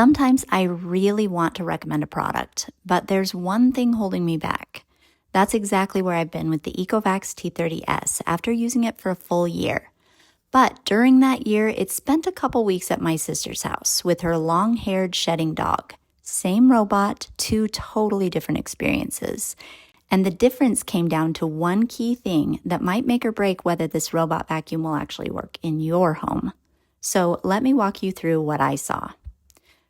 Sometimes I really want to recommend a product, but there's one thing holding me back. That's exactly where I've been with the Ecovacs T30S after using it for a full year. But during that year, it spent a couple weeks at my sister's house with her long-haired shedding dog. Same robot, two totally different experiences. And the difference came down to one key thing that might make or break whether this robot vacuum will actually work in your home. So let me walk you through what I saw.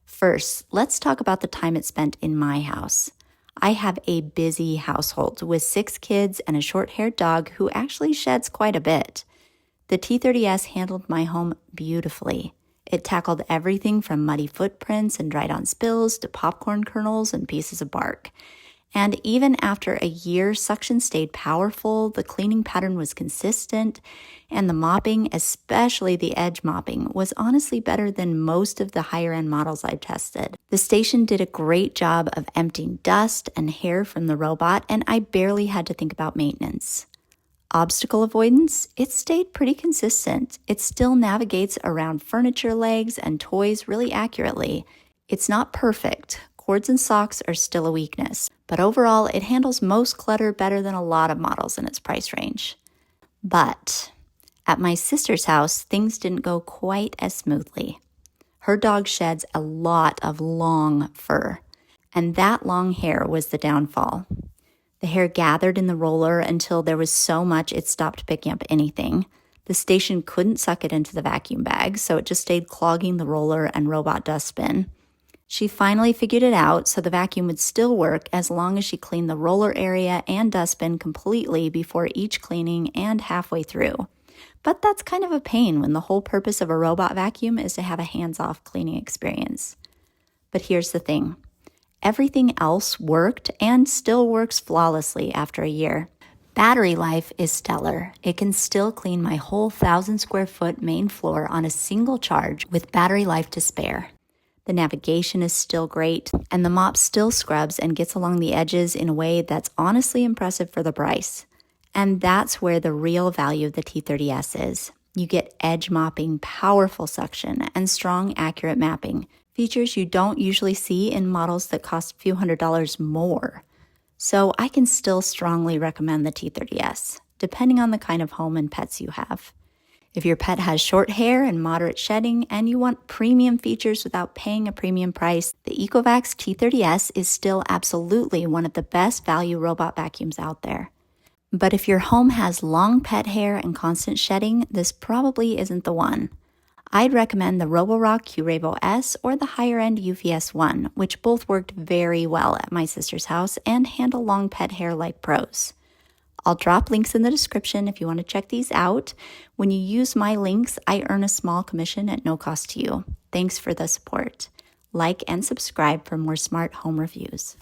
First, let's talk about the time it spent in my house. I have a busy household with 6 kids and a short-haired dog who actually sheds quite a bit. The T30S handled my home beautifully. It tackled everything from muddy footprints and dried-on spills to popcorn kernels and pieces of bark. And even after a year, suction stayed powerful, the cleaning pattern was consistent, and the mopping, especially the edge mopping, was honestly better than most of the higher-end models I've tested. The station did a great job of emptying dust and hair from the robot, and I barely had to think about maintenance. Obstacle avoidance, it stayed pretty consistent. It still navigates around furniture legs and toys really accurately. It's not perfect. Cords and socks are still a weakness, but overall it handles most clutter better than a lot of models in its price range. But at my sister's house, things didn't go quite as smoothly. Her dog sheds a lot of long fur, and that long hair was the downfall. The hair gathered in the roller until there was so much it stopped picking up anything. The station couldn't suck it into the vacuum bag, so it just stayed clogging the roller and robot dustbin. She finally figured it out so the vacuum would still work as long as she cleaned the roller area and dustbin completely before each cleaning and halfway through. But that's kind of a pain when the whole purpose of a robot vacuum is to have a hands-off cleaning experience. But here's the thing. Everything else worked and still works flawlessly after a year. Battery life is stellar. It can still clean my whole 1,000-square-foot main floor on a single charge with battery life to spare. The navigation is still great, and the mop still scrubs and gets along the edges in a way that's honestly impressive for the price. And that's where the real value of the T30S is. You get edge mopping, powerful suction, and strong, accurate mapping, features you don't usually see in models that cost a few $100s more. So I can still strongly recommend the T30S, depending on the kind of home and pets you have. If your pet has short hair and moderate shedding and you want premium features without paying a premium price, the Ecovacs T30S is still absolutely one of the best value robot vacuums out there. But if your home has long pet hair and constant shedding, this probably isn't the one. I'd recommend the Roborock Curavo S or the higher-end UVS 1, which both worked very well at my sister's house and handle long pet hair like pros. I'll drop links in the description if you want to check these out. When you use my links, I earn a small commission at no cost to you. Thanks for the support. Like and subscribe for more smart home reviews.